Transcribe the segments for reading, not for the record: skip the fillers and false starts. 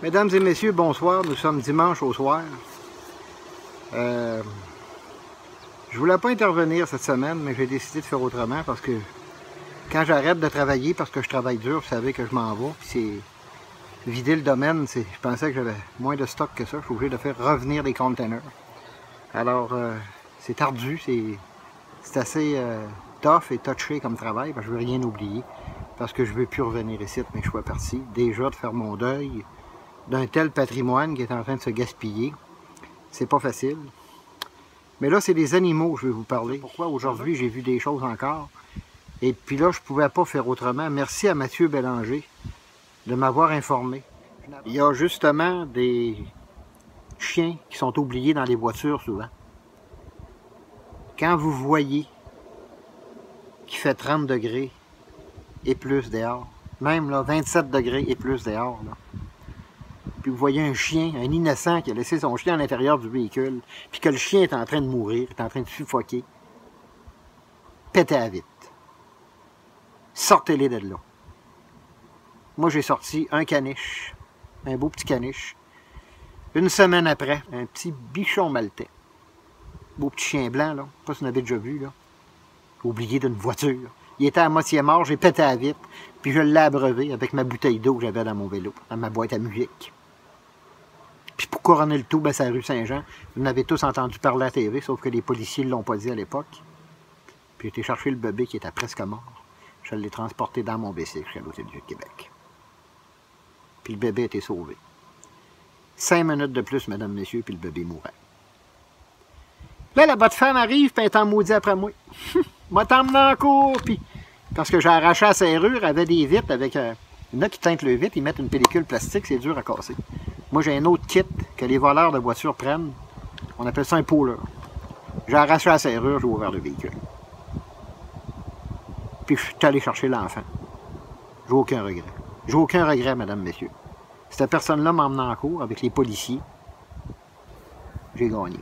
Mesdames et messieurs, bonsoir. Nous sommes dimanche au soir. Je voulais pas intervenir cette semaine, mais j'ai décidé de faire autrement parce que quand j'arrête de travailler, parce que je travaille dur, vous savez que je m'en vais, puis c'est vider le domaine, je pensais que j'avais moins de stock que ça. Je suis obligé de faire revenir des containers. Alors, c'est ardu, c'est assez tough et touché comme travail, parce que je veux rien oublier, parce que je veux plus revenir ici, mais je suis parti déjà de faire mon deuil d'un tel patrimoine qui est en train de se gaspiller. C'est pas facile. Mais là, c'est des animaux que je vais vous parler. Pourquoi aujourd'hui, j'ai vu des choses encore. Et puis là, je pouvais pas faire autrement. Merci à Mathieu Bélanger de m'avoir informé. Il y a justement des chiens qui sont oubliés dans les voitures souvent. Quand vous voyez qu'il fait 30 degrés et plus dehors, même là, 27 degrés et plus dehors, là, puis vous voyez un chien, un innocent qui a laissé son chien à l'intérieur du véhicule, puis que le chien est en train de mourir, est en train de suffoquer, pétez à vite. Sortez-les de là. Moi, j'ai sorti un caniche, un beau petit caniche. Une semaine après, un petit bichon maltais. Beau petit chien blanc, là. Pas si vous en avez déjà vu, là. Oublié d'une voiture. Il était à moitié mort, j'ai pété à vite, puis je l'ai abreuvé avec ma bouteille d'eau que j'avais dans mon vélo, dans ma boîte à musique. Puis pour couronner le tout, ben, c'est la rue Saint-Jean. Vous en avez tous entendu parler à la TV, sauf que les policiers ne l'ont pas dit à l'époque. Puis j'ai été chercher le bébé qui était presque mort. Je l'ai transporté dans mon bicycle chez l'Hôtel du Québec. Puis le bébé a été sauvé. 5 minutes de plus, mesdames, messieurs, puis le bébé mourait. Là, la bonne femme arrive, puis elle est en maudit après moi. M'a t'emmené en cours, puis... Parce que j'ai arraché la serrure, elle avait des vitres avec... Il y en a qui teintent le vitre, ils mettent une pellicule plastique, c'est dur à casser. Moi, j'ai un autre kit que les voleurs de voitures prennent. On appelle ça un puller. J'ai arraché la serrure, j'ai ouvert le véhicule. Puis je suis allé chercher l'enfant. J'ai aucun regret. J'ai aucun regret, mesdames, messieurs. Cette personne-là m'a emmené en cours avec les policiers. J'ai gagné.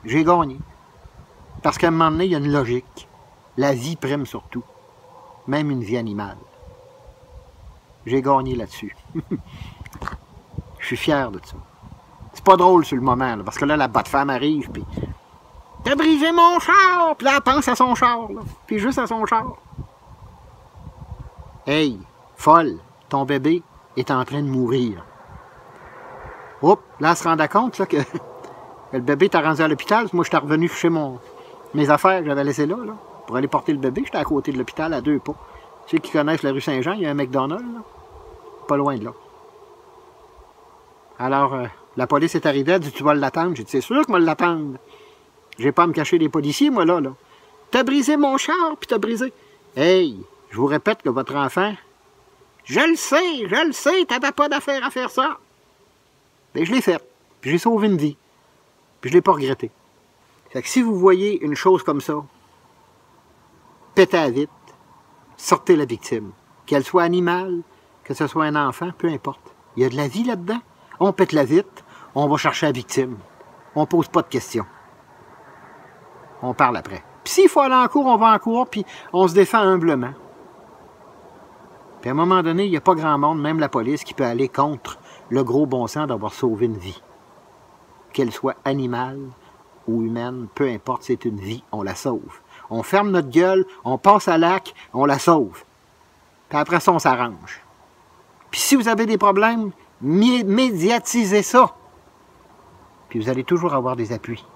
J'ai gagné. Parce qu'à un moment donné, il y a une logique. La vie prime sur tout. Même une vie animale. J'ai gagné là-dessus. Je suis fier de ça. C'est pas drôle sur le moment, là, parce que là, la bonne femme arrive, puis... T'as brisé mon char! Puis là, elle pense à son char, là. Puis juste à son char. Hey, folle, ton bébé est en train de mourir. Oups, là, elle se rendait compte, là, que le bébé t'a rendu à l'hôpital. Moi, j'étais revenu chez mes affaires que j'avais laissées là, pour aller porter le bébé. J'étais à côté de l'hôpital, à 2 pas. Ceux qui connaissent la rue Saint-Jean, il y a un McDonald's, là, pas loin de là. Alors, la police est arrivée, elle dit, tu vas l'attendre. J'ai dit, c'est sûr que je vais l'attendre. J'ai pas à me cacher des policiers, moi, là. T'as brisé mon char, puis t'as brisé... Hey, je vous répète que votre enfant... Je le sais, t'avais pas d'affaire à faire ça. Mais je l'ai fait, puis j'ai sauvé une vie. Puis je l'ai pas regretté. Fait que si vous voyez une chose comme ça, pétez à vite, sortez la victime. Qu'elle soit animale, que ce soit un enfant, peu importe. Il y a de la vie là-dedans. On pète la vite, on va chercher la victime. On pose pas de questions. On parle après. Puis s'il faut aller en cours, on va en cours, puis on se défend humblement. Puis à un moment donné, il n'y a pas grand monde, même la police, qui peut aller contre le gros bon sens d'avoir sauvé une vie. Qu'elle soit animale ou humaine, peu importe, c'est une vie, on la sauve. On ferme notre gueule, on passe à l'acte, on la sauve. Puis après ça, on s'arrange. Puis si vous avez des problèmes, médiatisez ça. Puis vous allez toujours avoir des appuis.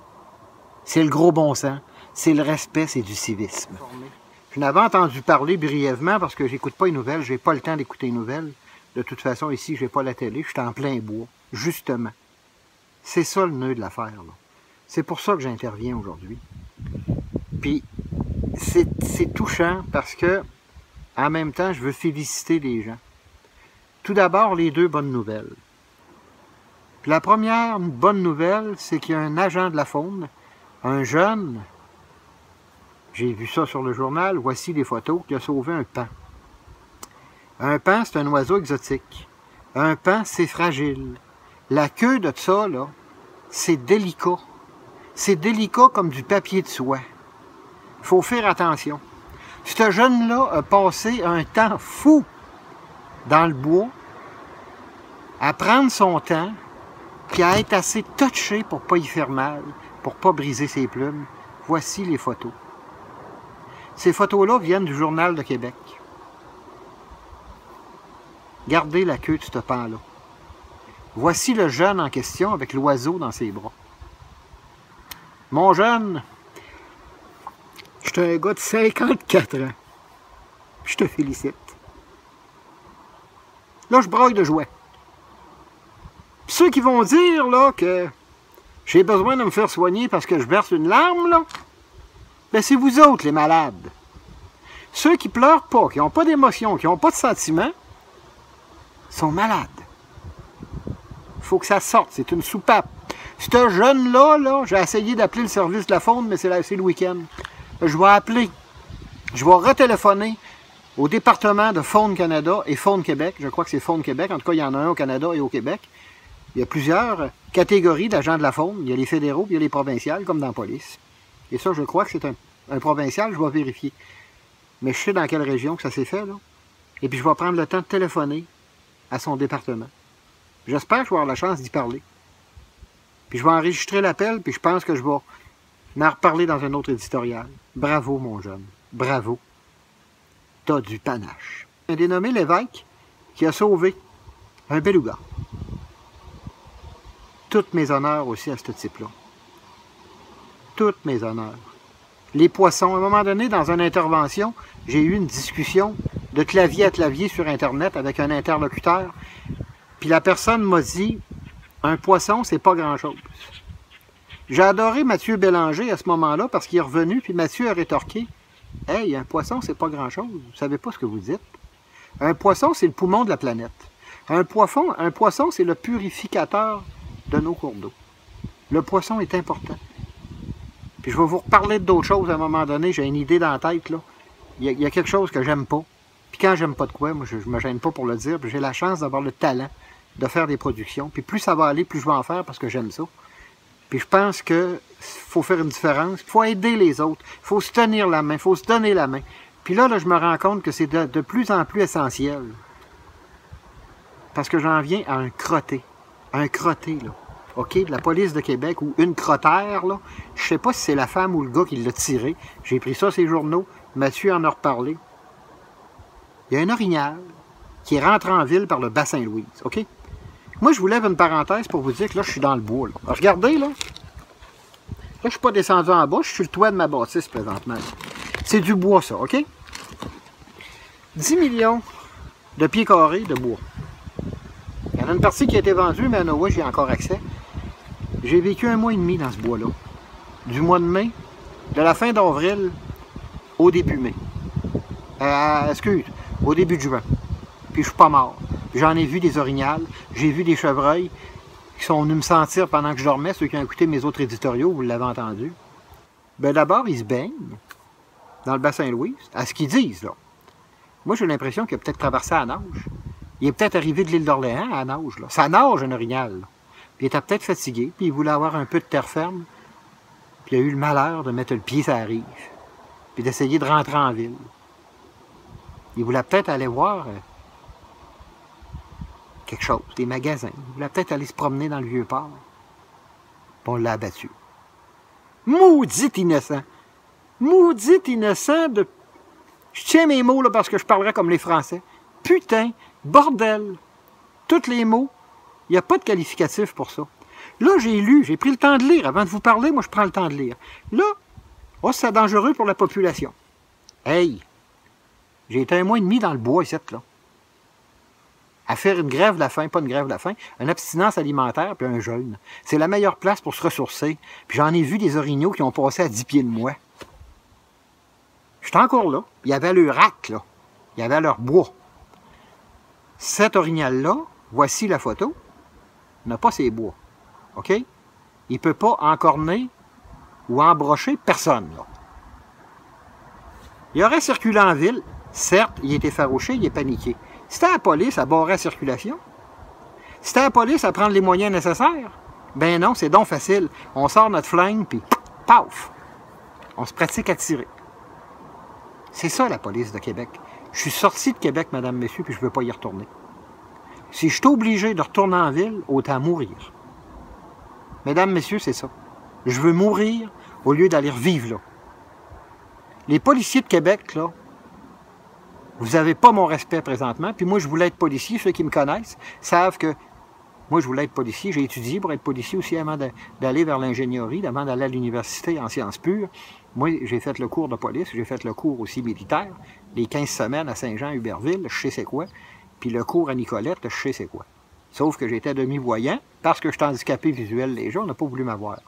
C'est le gros bon sens, c'est le respect, c'est du civisme. Je n'avais entendu parler brièvement parce que j'écoute pas les nouvelles, j'ai pas le temps d'écouter les nouvelles. De toute façon, ici, j'ai pas la télé, je suis en plein bois, justement. C'est ça le nœud de l'affaire, là. C'est pour ça que j'interviens aujourd'hui. Puis, c'est touchant parce que, en même temps, je veux féliciter les gens. Tout d'abord, les 2 bonnes nouvelles. Puis la première bonne nouvelle, c'est qu'il y a un agent de la faune, un jeune, j'ai vu ça sur le journal, voici les photos, qui a sauvé un paon. Un paon, c'est un oiseau exotique. Un paon, c'est fragile. La queue de ça, là, c'est délicat. C'est délicat comme du papier de soie. Il faut faire attention. Ce jeune-là a passé un temps fou dans le bois à prendre son temps, puis à être assez touché pour ne pas y faire mal, pour ne pas briser ses plumes. Voici les photos. Ces photos-là viennent du Journal de Québec. Gardez la queue de ce pan-là. Voici le jeune en question avec l'oiseau dans ses bras. Mon jeune, je suis un gars de 54 ans. Je te félicite. Là, je braille de jouets. Puis ceux qui vont dire là, que j'ai besoin de me faire soigner parce que je verse une larme, là, ben c'est vous autres les malades. Ceux qui pleurent pas, qui n'ont pas d'émotion, qui n'ont pas de sentiments, sont malades. Il faut que ça sorte, c'est une soupape. Ce jeune-là, là, j'ai essayé d'appeler le service de la faune, mais c'est le week-end. Je vais appeler, je vais retéléphoner au département de Faune Canada et Faune Québec. Je crois que c'est Faune Québec, en tout cas, il y en a un au Canada et au Québec. Il y a plusieurs catégories d'agents de la faune. Il y a les fédéraux, puis il y a les provinciales, comme dans la police. Et ça, je crois que c'est un provincial, je vais vérifier. Mais je sais dans quelle région que ça s'est fait, là. Et puis, je vais prendre le temps de téléphoner à son département. J'espère que je vais avoir la chance d'y parler. Puis, je vais enregistrer l'appel, puis je pense que je vais en reparler dans un autre éditorial. Bravo, mon jeune. Bravo. T'as du panache. Un dénommé Lévesque qui a sauvé un beluga. Toutes mes honneurs aussi à ce type-là. Toutes mes honneurs. Les poissons, à un moment donné, dans une intervention, j'ai eu une discussion de clavier à clavier sur Internet avec un interlocuteur. Puis la personne m'a dit, un poisson, c'est pas grand-chose. J'ai adoré Mathieu Bélanger à ce moment-là parce qu'il est revenu, puis Mathieu a rétorqué, « Hey, un poisson, c'est pas grand-chose. Vous savez pas ce que vous dites. Un poisson, c'est le poumon de la planète. Un poisson, c'est le purificateur de nos cours d'eau. Le poisson est important. » Puis je vais vous reparler d'autres choses à un moment donné. J'ai une idée dans la tête, là. Il y a quelque chose que j'aime pas. Puis quand j'aime pas de quoi, moi, je me gêne pas pour le dire. Puis j'ai la chance d'avoir le talent de faire des productions. Puis plus ça va aller, plus je vais en faire parce que j'aime ça. Puis je pense qu'il faut faire une différence. Il faut aider les autres. Il faut se tenir la main. Il faut se donner la main. Puis là, je me rends compte que c'est de plus en plus essentiel. Parce que j'en viens à un crotté. Un crotté, là. OK, de la police de Québec, ou une crottère, là. Je sais pas si c'est la femme ou le gars qui l'a tiré. J'ai pris ça, ces journaux. Mathieu en a reparlé. Il y a un orignal qui rentre en ville par le bassin Louise, OK? Moi, je vous lève une parenthèse pour vous dire que là, je suis dans le bois, là. Alors, regardez, là. Là, je suis pas descendu en bas, je suis sur le toit de ma bâtisse, présentement. C'est du bois, ça, OK? 10 millions de pieds carrés de bois. Il y en a une partie qui a été vendue, mais à Noah, j'ai encore accès. J'ai vécu 1 mois et demi dans ce bois-là. Du mois de mai, de la fin d'avril au début mai. Au début de juin. Puis je suis pas mort. J'en ai vu des orignales, j'ai vu des chevreuils qui sont venus me sentir pendant que je dormais, ceux qui ont écouté mes autres éditoriaux, vous l'avez entendu. Ben d'abord, ils se baignent dans le bassin Louise, à ce qu'ils disent, là. Moi, j'ai l'impression qu'il a peut-être traversé à nage. Il est peut-être arrivé de l'île d'Orléans à nage, là. Ça nage, un orignal, là. Puis il était peut-être fatigué, puis il voulait avoir un peu de terre ferme. Puis il a eu le malheur de mettre le pied sur la rive, puis d'essayer de rentrer en ville. Il voulait peut-être aller voir quelque chose, des magasins. Il voulait peut-être aller se promener dans le Vieux-Port. Puis on l'a abattu. Maudit innocent! Maudit innocent de... Je tiens mes mots là parce que je parlerai comme les Français. Putain, bordel! Tous les mots, il n'y a pas de qualificatif pour ça. Là, j'ai lu, j'ai pris le temps de lire. Avant de vous parler, moi, je prends le temps de lire. Là, oh, c'est dangereux pour la population. Hey! J'ai été 1 mois et demi dans le bois, ici, là. À faire une grève de la faim, pas une grève de la faim, une abstinence alimentaire puis un jeûne. C'est la meilleure place pour se ressourcer. Puis j'en ai vu des orignaux qui ont passé à 10 pieds de moi. J'étais encore là. Il y avait leur rack, là. Il y avait leur bois. Cet orignal-là, voici la photo, n'a pas ses bois. OK? Il ne peut pas encorner ou embrocher personne, là. Il aurait circulé en ville. Certes, il est effarouché, il est paniqué. C'était à la police à barrer la circulation. C'était à la police à prendre les moyens nécessaires. Ben non, c'est donc facile. On sort notre flingue, puis paf! On se pratique à tirer. C'est ça, la police de Québec. Je suis sorti de Québec, madame, messieurs, puis je ne veux pas y retourner. Si je suis obligé de retourner en ville, autant mourir. Mesdames, messieurs, c'est ça. Je veux mourir au lieu d'aller vivre là. Les policiers de Québec, là, vous n'avez pas mon respect présentement. Puis moi, je voulais être policier. Ceux qui me connaissent savent que moi, je voulais être policier. J'ai étudié pour être policier aussi avant d'aller vers l'ingénierie, avant d'aller à l'université en sciences pures. Moi, j'ai fait le cours de police. J'ai fait le cours aussi militaire. Les 15 semaines à Saint-Jean-Huberville, je sais c'est quoi. Puis le cours à Nicolette, je sais c'est quoi. Sauf que j'étais demi-voyant. Parce que je suis handicapé visuel, les gens n'ont pas voulu m'avoir.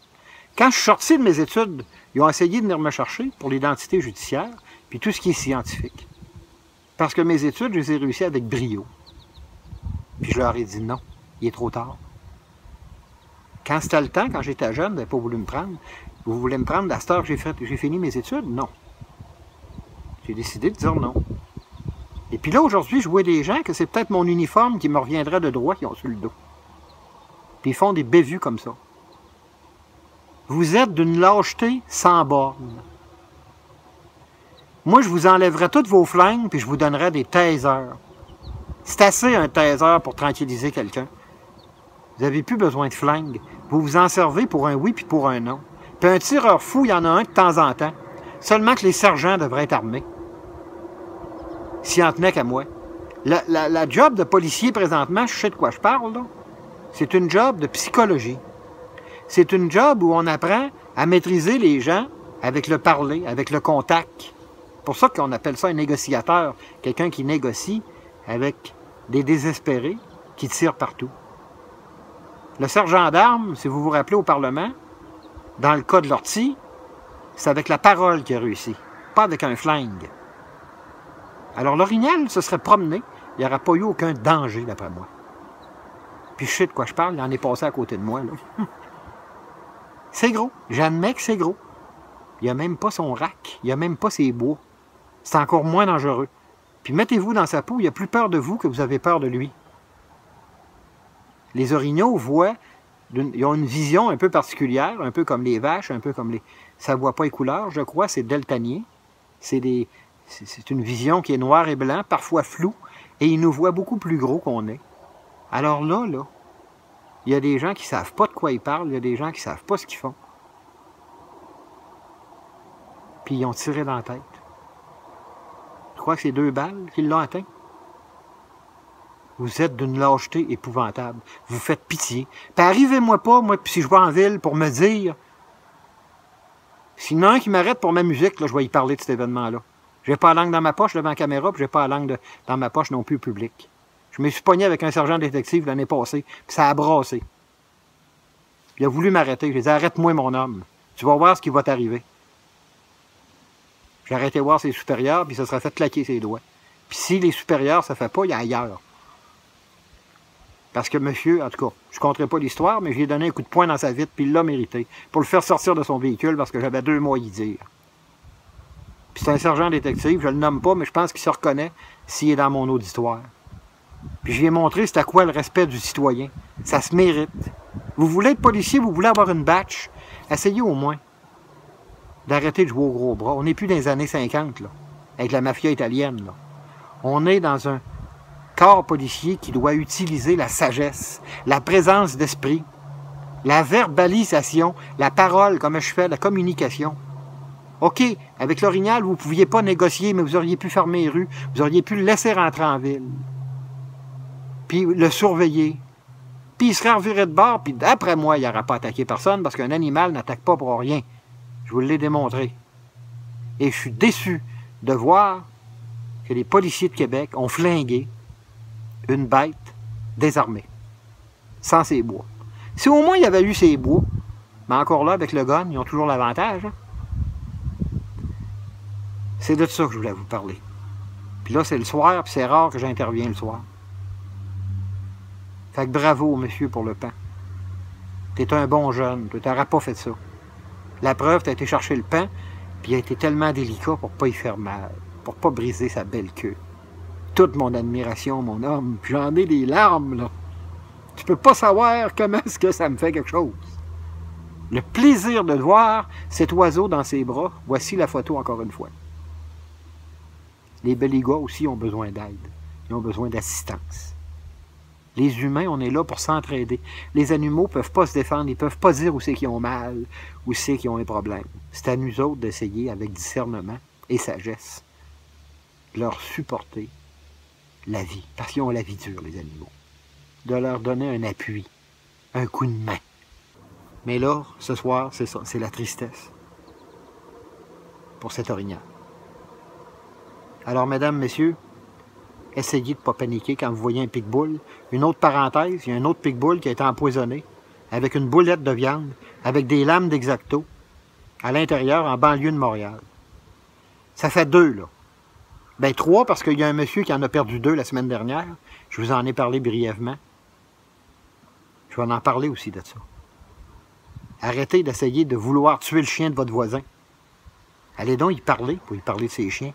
Quand je suis sorti de mes études, ils ont essayé de venir me chercher pour l'identité judiciaire, puis tout ce qui est scientifique. Parce que mes études, je les ai réussies avec brio. Puis je leur ai dit non, il est trop tard. Quand c'était le temps, quand j'étais jeune, ils n'avaient pas voulu me prendre. Vous voulez me prendre à cette heure que j'ai fini mes études? Non. J'ai décidé de dire non. Et puis là, aujourd'hui, je vois des gens que c'est peut-être mon uniforme qui me reviendrait de droit qui ont sur le dos. Puis ils font des bévues comme ça. Vous êtes d'une lâcheté sans borne. Moi, je vous enlèverais toutes vos flingues puis je vous donnerais des tasers. C'est assez un taser pour tranquilliser quelqu'un. Vous n'avez plus besoin de flingues. Vous vous en servez pour un oui puis pour un non. Puis un tireur fou, il y en a un de temps en temps. Seulement que les sergents devraient être armés. S'il en tenait qu'à moi. La job de policier présentement, je sais de quoi je parle, là. C'est une job de psychologie. C'est une job où on apprend à maîtriser les gens avec le parler, avec le contact. C'est pour ça qu'on appelle ça un négociateur, quelqu'un qui négocie avec des désespérés qui tirent partout. Le sergent d'armes, si vous vous rappelez au Parlement, dans le cas de l'ortie, c'est avec la parole qu'il a réussi, pas avec un flingue. Alors l'orignal se serait promené, il n'y aurait pas eu aucun danger, d'après moi. Puis je sais de quoi je parle, il en est passé à côté de moi, là. C'est gros, j'admets que c'est gros. Il n'y a même pas son rack, il n'y a même pas ses bois. C'est encore moins dangereux. Puis mettez-vous dans sa peau, il a plus peur de vous que vous avez peur de lui. Les orignaux voient, ils ont une vision un peu particulière, un peu comme les vaches, un peu comme les... Ça ne voit pas les couleurs, je crois, c'est deltanien. C'est une vision qui est noir et blanc, parfois floue, et ils nous voient beaucoup plus gros qu'on est. Alors là, il y a des gens qui ne savent pas de quoi ils parlent, il y a des gens qui ne savent pas ce qu'ils font. Puis ils ont tiré dans la tête. Je crois que c'est 2 balles qui l'ont atteint. Vous êtes d'une lâcheté épouvantable. Vous faites pitié. Puis arrivez-moi pas, moi, si je vais en ville, pour me dire... S'il y en a un qui m'arrête pour ma musique, là, je vais y parler de cet événement-là. J'ai pas la langue dans ma poche devant la caméra, puis j'ai pas la langue dans ma poche non plus public. Je me suis pogné avec un sergent détective l'année passée, puis ça a brassé. Il a voulu m'arrêter. Je lui ai dit, arrête-moi, mon homme. Tu vas voir ce qui va t'arriver. J'ai arrêté voir ses supérieurs, puis ça serait fait claquer ses doigts. Puis si les supérieurs, ça ne fait pas, il y a ailleurs. Parce que monsieur, en tout cas, je ne compterai pas l'histoire, mais j'ai donné un coup de poing dans sa vitre, puis il l'a mérité, pour le faire sortir de son véhicule, parce que j'avais 2 mots à y dire. Puis c'est un sergent détective, je le nomme pas, mais je pense qu'il se reconnaît s'il est dans mon auditoire. Puis je lui ai montré c'est à quoi le respect du citoyen. Ça se mérite. Vous voulez être policier, vous voulez avoir une batch, essayez au moins d'arrêter de jouer au gros bras. On n'est plus dans les années 50, là, avec la mafia italienne, là. On est dans un corps policier qui doit utiliser la sagesse, la présence d'esprit, la verbalisation, la parole, comme je fais, la communication. OK, avec l'orignal, vous ne pouviez pas négocier, mais vous auriez pu fermer les rues, vous auriez pu le laisser rentrer en ville, puis le surveiller, puis il serait reviré de bord, puis d'après moi, il n'aurait pas attaqué personne, parce qu'un animal n'attaque pas pour rien. Je vous l'ai démontré. Et je suis déçu de voir que les policiers de Québec ont flingué une bête désarmée, sans ses bois. Si au moins il y avait eu ses bois, mais encore là, avec le gun, ils ont toujours l'avantage. Hein? C'est de ça que je voulais vous parler. Puis là, c'est le soir, puis c'est rare que j'interviens le soir. Fait que bravo, monsieur, pour le pain. T'es un bon jeune, tu n'aurais pas fait ça. La preuve, t'as été chercher le pain, puis il a été tellement délicat pour pas y faire mal, pour pas briser sa belle queue. Toute mon admiration, mon homme, puis j'en ai des larmes, là. Tu peux pas savoir comment est-ce que ça me fait quelque chose. Le plaisir de voir cet oiseau dans ses bras, voici la photo encore une fois. Les belugas aussi ont besoin d'aide. Ils ont besoin d'assistance. Les humains, on est là pour s'entraider. Les animaux ne peuvent pas se défendre, ils ne peuvent pas dire où c'est qu'ils ont mal, où c'est qu'ils ont un problème. C'est à nous autres d'essayer, avec discernement et sagesse, leur supporter la vie, parce qu'ils ont la vie dure, les animaux. De leur donner un appui, un coup de main. Mais là, ce soir, c'est ça, c'est la tristesse pour cet orignal. Alors, mesdames, messieurs, essayez de ne pas paniquer quand vous voyez un pic-boule. Une autre parenthèse, il y a un autre pic-boule qui a été empoisonné avec une boulette de viande, avec des lames d'Exacto, à l'intérieur, en banlieue de Montréal. Ça fait 2, là. Ben 3, parce qu'il y a un monsieur qui en a perdu 2 la semaine dernière. Je vous en ai parlé brièvement. Je vais en parler aussi de ça. Arrêtez d'essayer de vouloir tuer le chien de votre voisin. Allez donc y parler, pour y parler de ses chiens.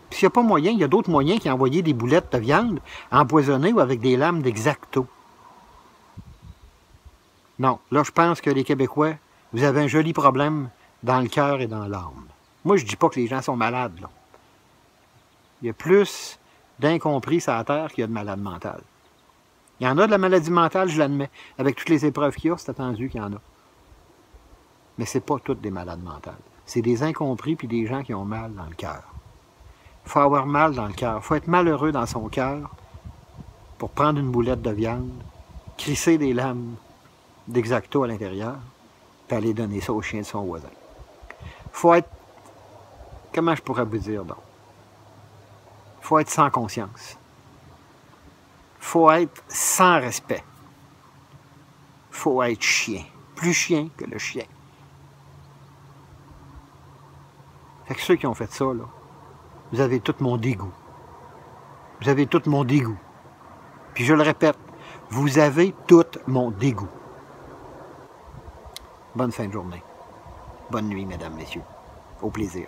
Puis s'il n'y a pas moyen, il y a d'autres moyens qui envoyaient des boulettes de viande empoisonnées ou avec des lames d'Exacto. Non, là, je pense que les Québécois, vous avez un joli problème dans le cœur et dans l'âme. Moi, je ne dis pas que les gens sont malades, là. Il y a plus d'incompris sur la Terre qu'il y a de malades mentales. Il y en a de la maladie mentale, je l'admets. Avec toutes les épreuves qu'il y a, c'est attendu qu'il y en a. Mais ce n'est pas toutes des malades mentales. C'est des incompris puis des gens qui ont mal dans le cœur. Il faut avoir mal dans le cœur. Il faut être malheureux dans son cœur pour prendre une boulette de viande, crisser des lames d'Exacto à l'intérieur, puis aller donner ça au chien de son voisin. Il faut être... Comment je pourrais vous dire, donc? Il faut être sans conscience. Il faut être sans respect. Il faut être chien. Plus chien que le chien. Fait que ceux qui ont fait ça, là, vous avez tout mon dégoût. Vous avez tout mon dégoût. Puis je le répète, vous avez tout mon dégoût. Bonne fin de journée. Bonne nuit, mesdames, messieurs. Au plaisir.